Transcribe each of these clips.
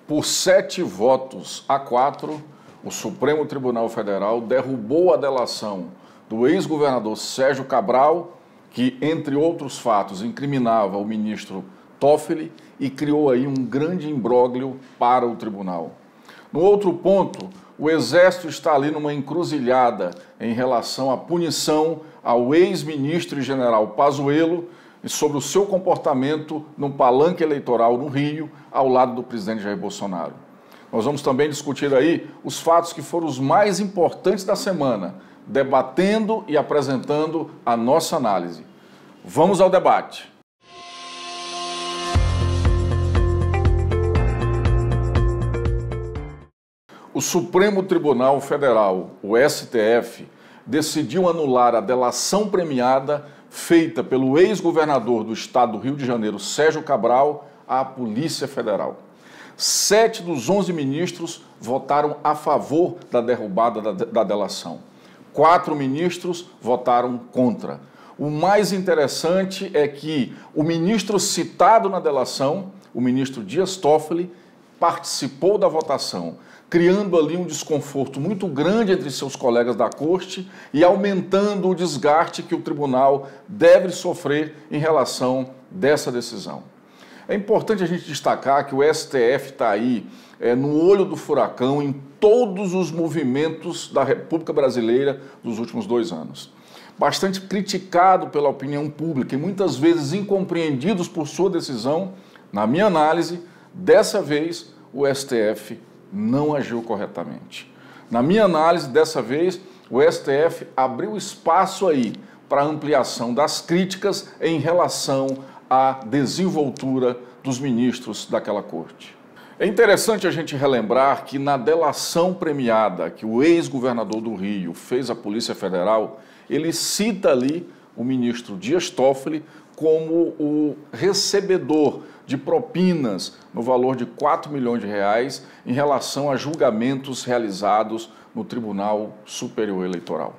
Por 7 votos a 4, o Supremo Tribunal Federal derrubou a delação do ex-governador Sérgio Cabral, que, entre outros fatos, incriminava o ministro Toffoli e criou aí um grande imbróglio para o tribunal. No outro ponto, o Exército está ali numa encruzilhada em relação à punição ao ex-ministro e general Pazuello sobre o seu comportamento no palanque eleitoral no Rio, ao lado do presidente Jair Bolsonaro. Nós vamos também discutir aí os fatos que foram os mais importantes da semana, debatendo e apresentando a nossa análise. Vamos ao debate. O Supremo Tribunal Federal, o STF, decidiu anular a delação premiada feita pelo ex-governador do estado do Rio de Janeiro, Sérgio Cabral, à Polícia Federal. 7 dos 11 ministros votaram a favor da derrubada da delação. 4 ministros votaram contra. O mais interessante é que o ministro citado na delação, o ministro Dias Toffoli, participou da votação, criando ali um desconforto muito grande entre seus colegas da corte e aumentando o desgaste que o tribunal deve sofrer em relação dessa decisão. É importante a gente destacar que o STF está aí no olho do furacão em todos os movimentos da República Brasileira dos últimos 2 anos. Bastante criticado pela opinião pública e muitas vezes incompreendidos por sua decisão, na minha análise, dessa vez o STF não agiu corretamente. Na minha análise, dessa vez, o STF abriu espaço aí para ampliação das críticas em relação à desenvoltura dos ministros daquela corte. É interessante a gente relembrar que na delação premiada que o ex-governador do Rio fez à Polícia Federal, ele cita ali o ministro Dias Toffoli como o recebedor de propinas no valor de 4 milhões de reais em relação a julgamentos realizados no Tribunal Superior Eleitoral.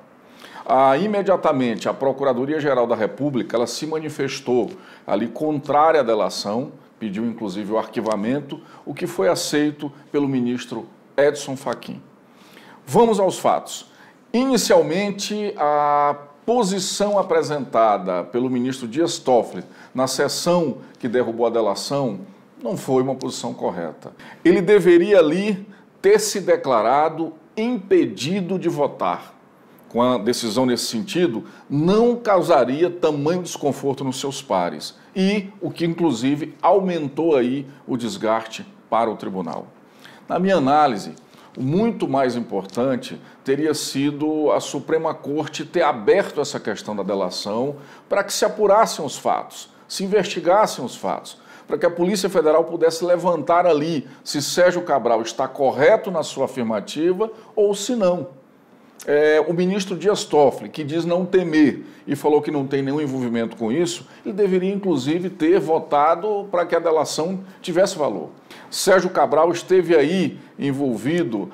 Imediatamente, a Procuradoria-Geral da República ela se manifestou ali contrária à delação, pediu inclusive o arquivamento, o que foi aceito pelo ministro Edson Fachin. Vamos aos fatos. Inicialmente, a posição apresentada pelo ministro Dias Toffoli na sessão que derrubou a delação não foi uma posição correta. Ele deveria ali ter se declarado impedido de votar. Com a decisão nesse sentido, não causaria tamanho desconforto nos seus pares e o que inclusive aumentou aí o desgaste para o tribunal. Na minha análise, o muito mais importante teria sido a Suprema Corte ter aberto essa questão da delação para que se apurassem os fatos, se investigassem os fatos, para que a Polícia Federal pudesse levantar ali se Sérgio Cabral está correto na sua afirmativa ou se não. O ministro Dias Toffoli, que diz não temer e falou que não tem nenhum envolvimento com isso, ele deveria inclusive ter votado para que a delação tivesse valor. Sérgio Cabral esteve aí envolvido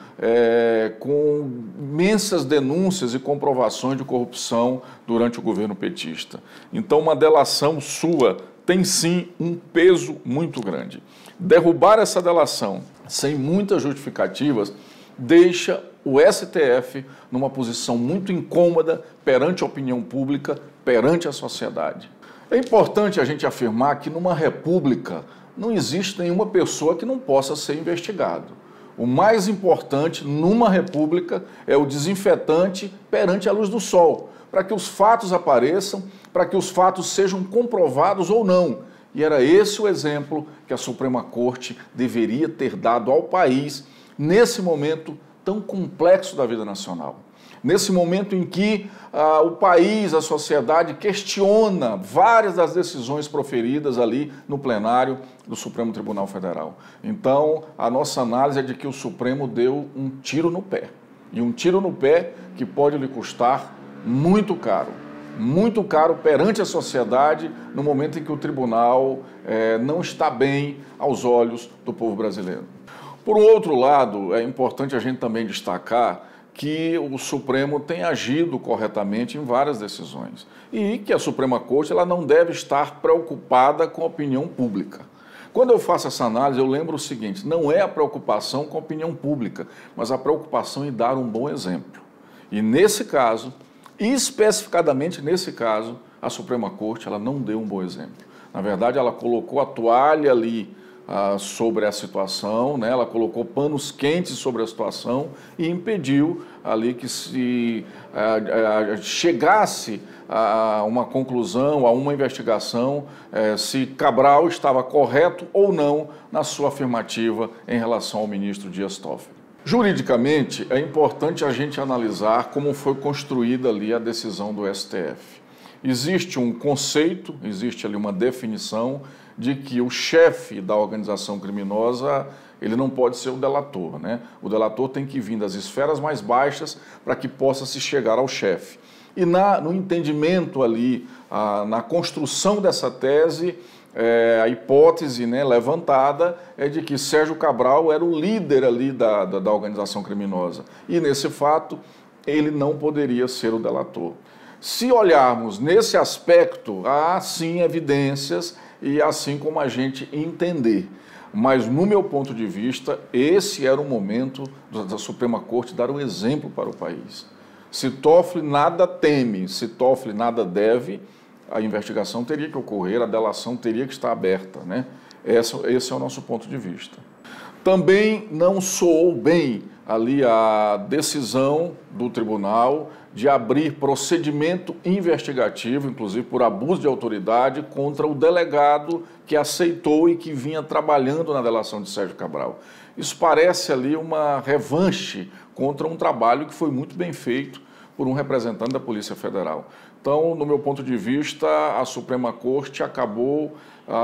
com imensas denúncias e comprovações de corrupção durante o governo petista. Então, uma delação sua tem sim um peso muito grande. Derrubar essa delação sem muitas justificativas deixa o STF numa posição muito incômoda perante a opinião pública, perante a sociedade. É importante a gente afirmar que numa república não existe nenhuma pessoa que não possa ser investigado. O mais importante numa república é o desinfetante perante a luz do sol, para que os fatos apareçam, para que os fatos sejam comprovados ou não. E era esse o exemplo que a Suprema Corte deveria ter dado ao país nesse momento tão complexo da vida nacional. Nesse momento em que o país, a sociedade questiona várias das decisões proferidas ali no plenário do Supremo Tribunal Federal. Então, a nossa análise é de que o Supremo deu um tiro no pé. E um tiro no pé que pode lhe custar muito caro perante a sociedade no momento em que o tribunal não está bem aos olhos do povo brasileiro. Por outro lado, é importante a gente também destacar que o Supremo tem agido corretamente em várias decisões e que a Suprema Corte ela não deve estar preocupada com a opinião pública. Quando eu faço essa análise, eu lembro o seguinte: não é a preocupação com a opinião pública, mas a preocupação em dar um bom exemplo. E nesse caso, especificadamente nesse caso, a Suprema Corte ela não deu um bom exemplo. Na verdade, ela colocou a toalha ali sobre a situação, né? Ela colocou panos quentes sobre a situação e impediu ali que se chegasse a uma conclusão, a uma investigação, se Cabral estava correto ou não na sua afirmativa em relação ao ministro Dias Toffoli. Juridicamente, é importante a gente analisar como foi construída ali a decisão do STF. Existe um conceito, existe ali uma definição de que o chefe da organização criminosa, ele não pode ser o delator, né? O delator tem que vir das esferas mais baixas para que possa se chegar ao chefe. E no entendimento ali, na construção dessa tese, a hipótese, né, levantada é de que Sérgio Cabral era o líder ali da organização criminosa. E nesse fato, ele não poderia ser o delator. Se olharmos nesse aspecto, há sim evidências e assim como a gente entender. Mas, no meu ponto de vista, esse era o momento da Suprema Corte dar um exemplo para o país. Se Toffoli nada teme, se Toffoli nada deve, a investigação teria que ocorrer, a delação teria que estar aberta, né? Esse é o nosso ponto de vista. Também não soou bem ali a decisão do tribunal de abrir procedimento investigativo, inclusive por abuso de autoridade, contra o delegado que aceitou e que vinha trabalhando na delação de Sérgio Cabral. Isso parece ali uma revanche contra um trabalho que foi muito bem feito por um representante da Polícia Federal. Então, no meu ponto de vista, a Suprema Corte acabou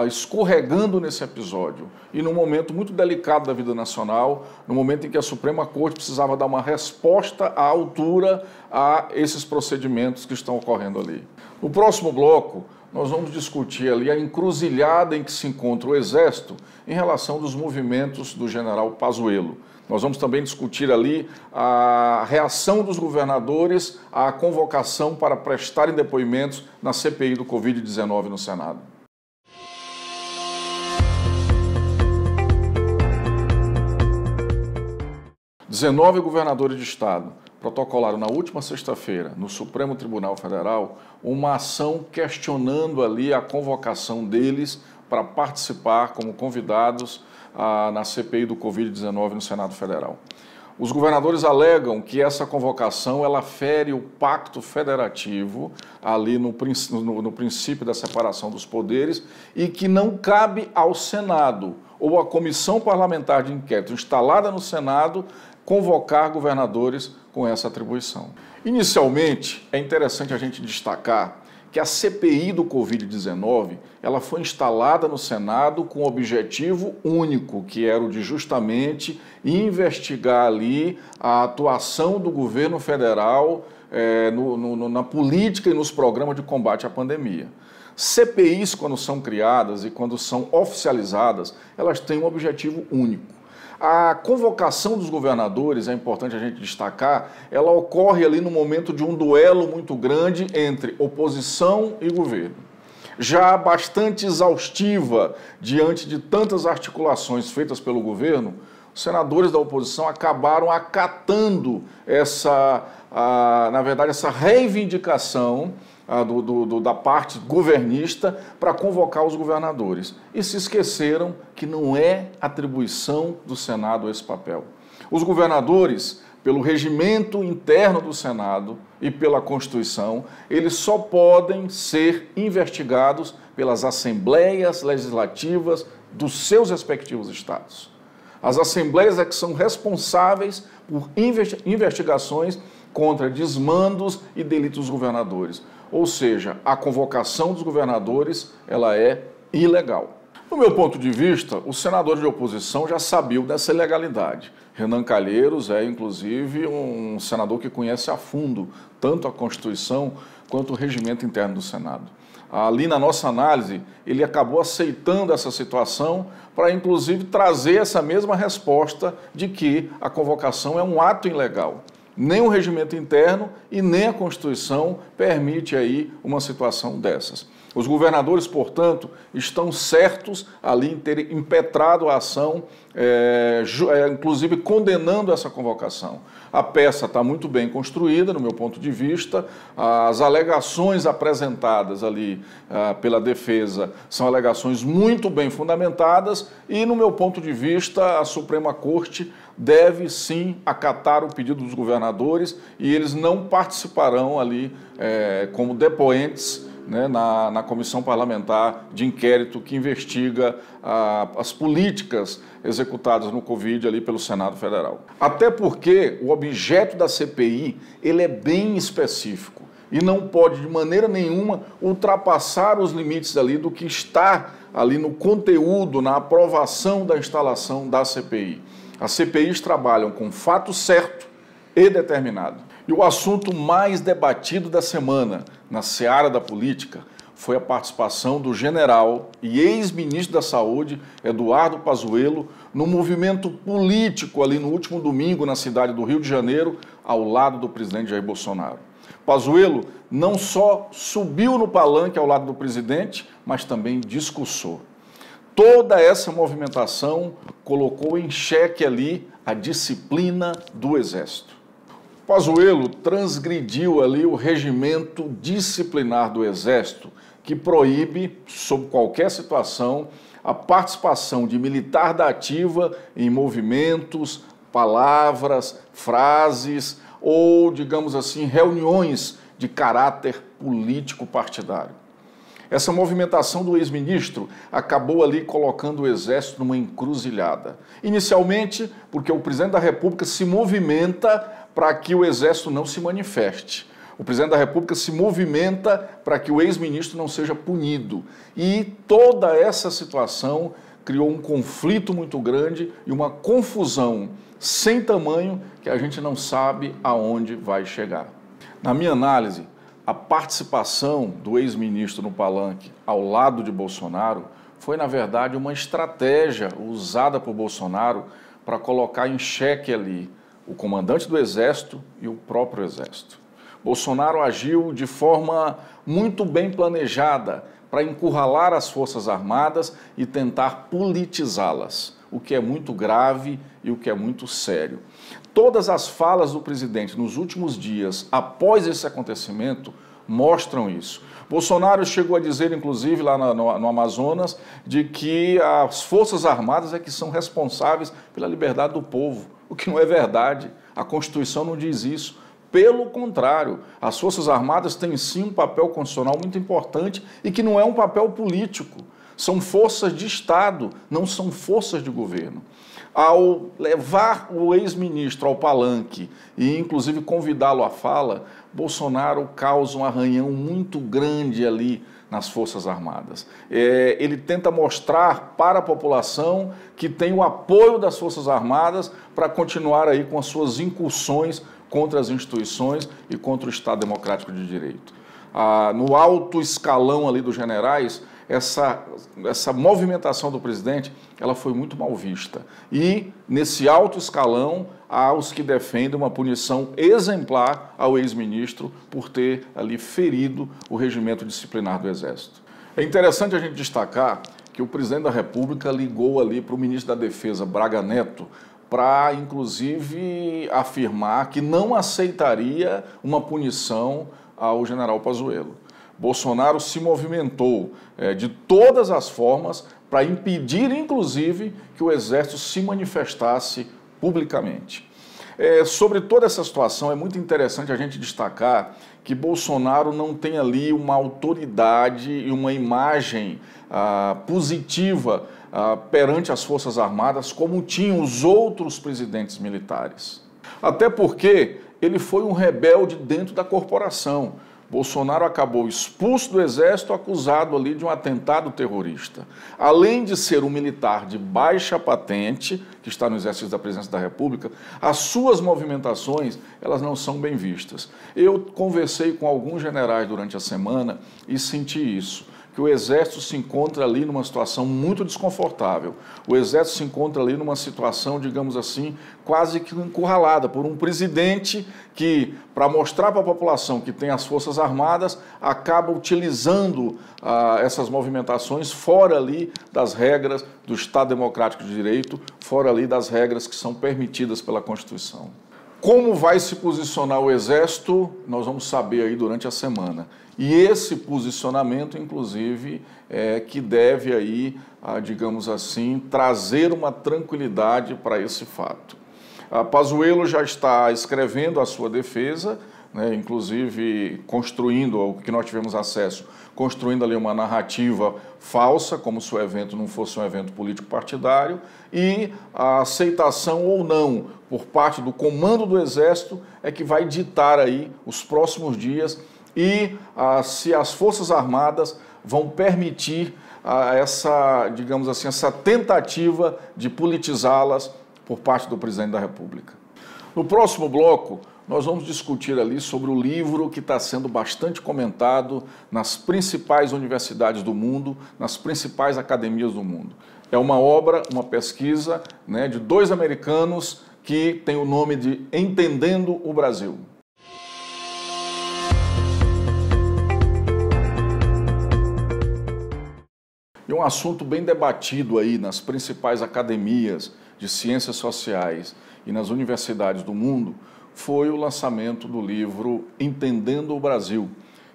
escorregando nesse episódio. E num momento muito delicado da vida nacional, no momento em que a Suprema Corte precisava dar uma resposta à altura a esses procedimentos que estão ocorrendo ali. No próximo bloco, nós vamos discutir ali a encruzilhada em que se encontra o Exército em relação dos movimentos do general Pazuello. Nós vamos também discutir ali a reação dos governadores à convocação para prestarem depoimentos na CPI do Covid-19 no Senado. 19 governadores de estado protocolaram na última sexta-feira, no Supremo Tribunal Federal, uma ação questionando ali a convocação deles para participar como convidados na CPI do Covid-19 no Senado Federal. Os governadores alegam que essa convocação ela fere o pacto federativo ali no princípio da separação dos poderes e que não cabe ao Senado ou à comissão parlamentar de inquérito instalada no Senado convocar governadores com essa atribuição. Inicialmente, é interessante a gente destacar que a CPI do Covid-19 ela foi instalada no Senado com um objetivo único, que era o de justamente investigar ali a atuação do governo federal na política e nos programas de combate à pandemia. CPIs, quando são criadas e quando são oficializadas, elas têm um objetivo único. A convocação dos governadores, é importante a gente destacar, ela ocorre ali no momento de um duelo muito grande entre oposição e governo. Já bastante exaustiva diante de tantas articulações feitas pelo governo, os senadores da oposição acabaram acatando essa reivindicação da parte governista para convocar os governadores. E se esqueceram que não é atribuição do Senado esse papel. Os governadores, pelo regimento interno do Senado e pela Constituição, eles só podem ser investigados pelas assembleias legislativas dos seus respectivos estados. As assembleias é que são responsáveis por investigações contra desmandos e delitos dos governadores. Ou seja, a convocação dos governadores ela é ilegal. No meu ponto de vista, os senadores de oposição já sabiam dessa ilegalidade. Renan Calheiros é, inclusive, um senador que conhece a fundo tanto a Constituição quanto o regimento interno do Senado. Ali na nossa análise, ele acabou aceitando essa situação para, inclusive, trazer essa mesma resposta de que a convocação é um ato ilegal. Nem o regimento interno e nem a Constituição permite aí uma situação dessas. Os governadores, portanto, estão certos ali em ter impetrado a ação, inclusive condenando essa convocação. A peça está muito bem construída, no meu ponto de vista. As alegações apresentadas ali pela defesa são alegações muito bem fundamentadas e, no meu ponto de vista, a Suprema Corte deve sim acatar o pedido dos governadores e eles não participarão ali como depoentes, né, na comissão parlamentar de inquérito que investiga as políticas executadas no Covid ali pelo Senado Federal. Até porque o objeto da CPI ele é bem específico e não pode de maneira nenhuma ultrapassar os limites ali do que está ali no conteúdo, na aprovação da instalação da CPI. As CPIs trabalham com fato certo e determinado. E o assunto mais debatido da semana na seara da política foi a participação do general e ex-ministro da Saúde, Eduardo Pazuello, no movimento político ali no último domingo na cidade do Rio de Janeiro, ao lado do presidente Jair Bolsonaro. Pazuello não só subiu no palanque ao lado do presidente, mas também discursou. Toda essa movimentação colocou em xeque ali a disciplina do Exército. Pazuello transgrediu ali o regimento disciplinar do Exército, que proíbe, sob qualquer situação, a participação de militar da ativa em movimentos, palavras, frases ou, digamos assim, reuniões de caráter político partidário. Essa movimentação do ex-ministro acabou ali colocando o Exército numa encruzilhada. Inicialmente, porque o presidente da República se movimenta para que o Exército não se manifeste. O presidente da República se movimenta para que o ex-ministro não seja punido. E toda essa situação criou um conflito muito grande e uma confusão sem tamanho que a gente não sabe aonde vai chegar. Na minha análise, a participação do ex-ministro no palanque ao lado de Bolsonaro foi, na verdade, uma estratégia usada por Bolsonaro para colocar em xeque ali o comandante do Exército e o próprio Exército. Bolsonaro agiu de forma muito bem planejada para encurralar as Forças Armadas e tentar politizá-las, o que é muito grave e o que é muito sério. Todas as falas do presidente nos últimos dias, após esse acontecimento, mostram isso. Bolsonaro chegou a dizer, inclusive, lá no Amazonas, de que as Forças Armadas é que são responsáveis pela liberdade do povo, o que não é verdade. A Constituição não diz isso. Pelo contrário, as Forças Armadas têm sim um papel constitucional muito importante e que não é um papel político. São forças de Estado, não são forças de governo. Ao levar o ex-ministro ao palanque e, inclusive, convidá-lo à fala, Bolsonaro causa um arranhão muito grande ali nas Forças Armadas. Ele tenta mostrar para a população que tem o apoio das Forças Armadas para continuar aí com as suas incursões contra as instituições e contra o Estado Democrático de Direito. No alto escalão ali dos generais, essa movimentação do presidente, ela foi muito mal vista. E, nesse alto escalão, há os que defendem uma punição exemplar ao ex-ministro por ter ali ferido o regimento disciplinar do Exército. É interessante a gente destacar que o presidente da República ligou ali para o ministro da Defesa, Braga Neto, para, inclusive, afirmar que não aceitaria uma punição ao general Pazuello. Bolsonaro se movimentou de todas as formas para impedir, inclusive, que o Exército se manifestasse publicamente. Sobre toda essa situação, é muito interessante a gente destacar que Bolsonaro não tem ali uma autoridade e uma imagem positiva perante as Forças Armadas, como tinham os outros presidentes militares. Até porque ele foi um rebelde dentro da corporação. Bolsonaro acabou expulso do Exército, acusado ali de um atentado terrorista. Além de ser um militar de baixa patente, que está no exercício da Presidência da República, as suas movimentações, elas não são bem vistas. Eu conversei com alguns generais durante a semana e senti isso, que que o Exército se encontra ali numa situação muito desconfortável. O Exército se encontra ali numa situação, digamos assim, quase que encurralada por um presidente que, para mostrar para a população que tem as Forças Armadas, acaba utilizando essas movimentações fora ali das regras do Estado Democrático de Direito, fora ali das regras que são permitidas pela Constituição. Como vai se posicionar o Exército, nós vamos saber aí durante a semana. E esse posicionamento, inclusive, é que deve aí, digamos assim, trazer uma tranquilidade para esse fato. Pazuello já está escrevendo a sua defesa, né, inclusive construindo, o que nós tivemos acesso, construindo ali uma narrativa falsa, como se o evento não fosse um evento político partidário, e a aceitação ou não por parte do comando do Exército é que vai ditar aí os próximos dias e se as Forças Armadas vão permitir essa, digamos assim, essa tentativa de politizá-las por parte do Presidente da República. No próximo bloco, nós vamos discutir ali sobre o livro que está sendo bastante comentado nas principais universidades do mundo, nas principais academias do mundo. É uma obra, uma pesquisa, né, de dois americanos que tem o nome de Entendendo o Brasil. E um assunto bem debatido aí nas principais academias de ciências sociais e nas universidades do mundo foi o lançamento do livro Entendendo o Brasil,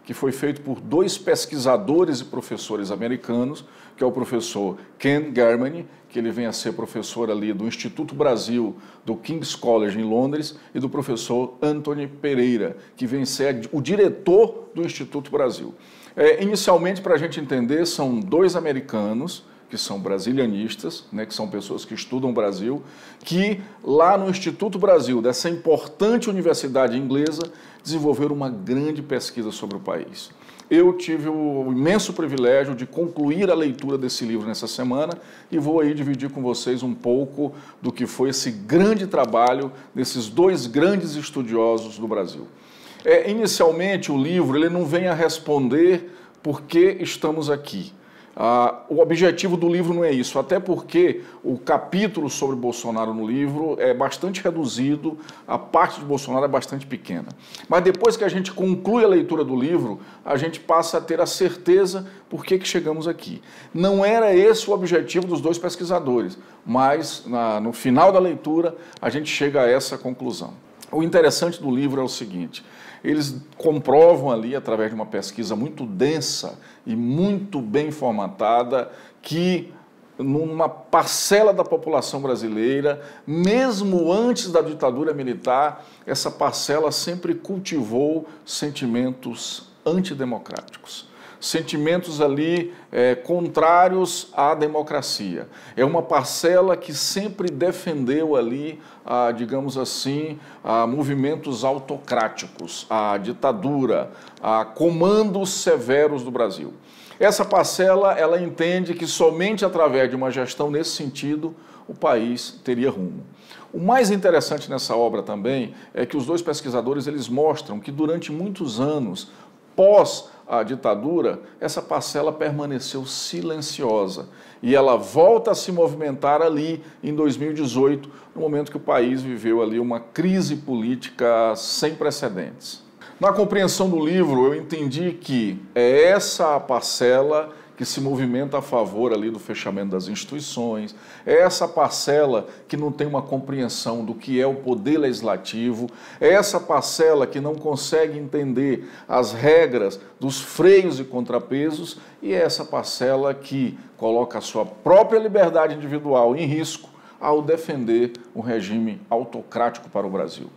que foi feito por dois pesquisadores e professores americanos, que é o professor Ken Germany, que ele vem a ser professor ali do Instituto Brasil do King's College em Londres, e do professor Anthony Pereira, que vem a ser o diretor do Instituto Brasil. Inicialmente, para a gente entender, são dois americanos, que são brasilianistas, né, que são pessoas que estudam o Brasil, que lá no Instituto Brasil, dessa importante universidade inglesa, desenvolveram uma grande pesquisa sobre o país. Eu tive o imenso privilégio de concluir a leitura desse livro nessa semana e vou aí dividir com vocês um pouco do que foi esse grande trabalho desses dois grandes estudiosos do Brasil. Inicialmente, o livro ele não vem a responder por que estamos aqui. O objetivo do livro não é isso, até porque o capítulo sobre Bolsonaro no livro é bastante reduzido, a parte de Bolsonaro é bastante pequena. Mas depois que a gente conclui a leitura do livro, a gente passa a ter a certeza por que chegamos aqui. Não era esse o objetivo dos dois pesquisadores, mas no final da leitura a gente chega a essa conclusão. O interessante do livro é o seguinte: eles comprovam ali, através de uma pesquisa muito densa e muito bem formatada, que numa parcela da população brasileira, mesmo antes da ditadura militar, essa parcela sempre cultivou sentimentos antidemocráticos. Sentimentos ali contrários à democracia. É uma parcela que sempre defendeu ali, digamos assim, movimentos autocráticos, a ditadura, a comandos severos do Brasil. Essa parcela, ela entende que somente através de uma gestão nesse sentido, o país teria rumo. O mais interessante nessa obra também é que os dois pesquisadores eles mostram que durante muitos anos, pós a ditadura, essa parcela permaneceu silenciosa e ela volta a se movimentar ali em 2018, no momento que o país viveu ali uma crise política sem precedentes. Na compreensão do livro, eu entendi que é essa parcela que se movimenta a favor ali do fechamento das instituições, é essa parcela que não tem uma compreensão do que é o poder legislativo, é essa parcela que não consegue entender as regras dos freios e contrapesos e é essa parcela que coloca a sua própria liberdade individual em risco ao defender um regime autocrático para o Brasil.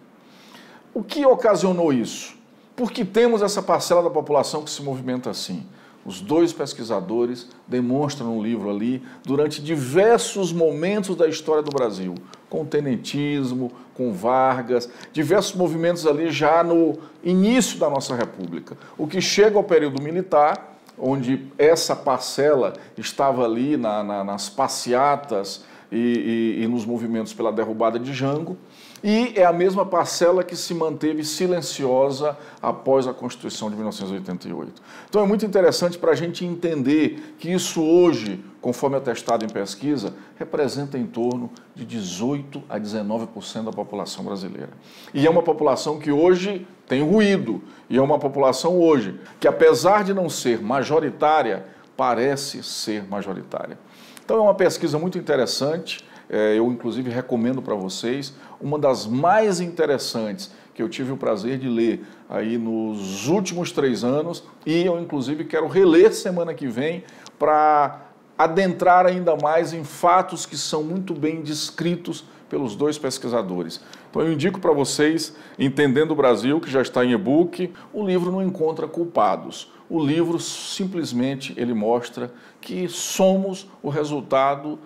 O que ocasionou isso? Porque temos essa parcela da população que se movimenta assim. Os dois pesquisadores demonstram no livro ali, durante diversos momentos da história do Brasil, com o tenentismo, com Vargas, diversos movimentos ali já no início da nossa República. O que chega ao período militar, onde essa parcela estava ali nas passeatas e nos movimentos pela derrubada de Jango, e é a mesma parcela que se manteve silenciosa após a Constituição de 1988. Então é muito interessante para a gente entender que isso hoje, conforme atestado em pesquisa, representa em torno de 18% a 19% da população brasileira. E é uma população que hoje tem ruído, e é uma população hoje que, apesar de não ser majoritária, parece ser majoritária. Então é uma pesquisa muito interessante, eu inclusive recomendo para vocês, uma das mais interessantes que eu tive o prazer de ler aí nos últimos 3 anos, e eu inclusive quero reler semana que vem para adentrar ainda mais em fatos que são muito bem descritos pelos 2 pesquisadores. Então eu indico para vocês, Entendendo o Brasil, que já está em e-book. O livro não encontra culpados. O livro simplesmente ele mostra que somos o resultado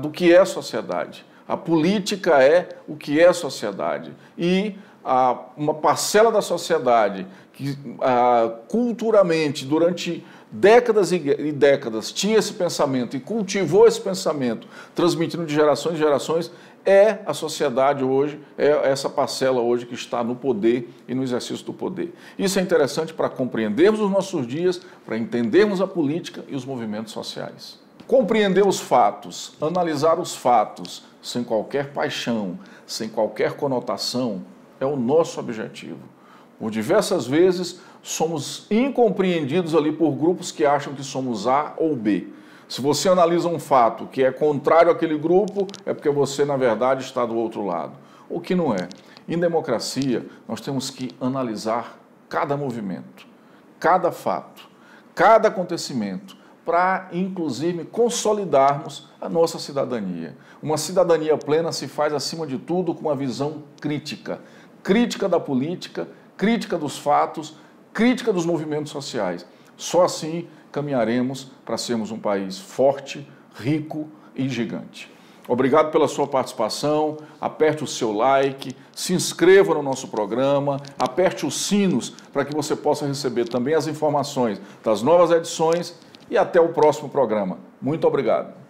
do que é a sociedade. A política é o que é a sociedade. E uma parcela da sociedade que culturalmente, durante décadas e décadas, tinha esse pensamento e cultivou esse pensamento, transmitindo de gerações em gerações, é a sociedade hoje, é essa parcela hoje que está no poder e no exercício do poder. Isso é interessante para compreendermos os nossos dias, para entendermos a política e os movimentos sociais. Compreender os fatos, analisar os fatos, sem qualquer paixão, sem qualquer conotação, é o nosso objetivo. Por diversas vezes, somos incompreendidos ali por grupos que acham que somos A ou B. Se você analisa um fato que é contrário àquele grupo, é porque você, na verdade, está do outro lado. O que não é. Em democracia, nós temos que analisar cada movimento, cada fato, cada acontecimento, para, inclusive, consolidarmos a nossa cidadania. Uma cidadania plena se faz, acima de tudo, com uma visão crítica. Crítica da política, crítica dos fatos, crítica dos movimentos sociais. Só assim caminharemos para sermos um país forte, rico e gigante. Obrigado pela sua participação, aperte o seu like, se inscreva no nosso programa, aperte os sinos para que você possa receber também as informações das novas edições e até o próximo programa. Muito obrigado.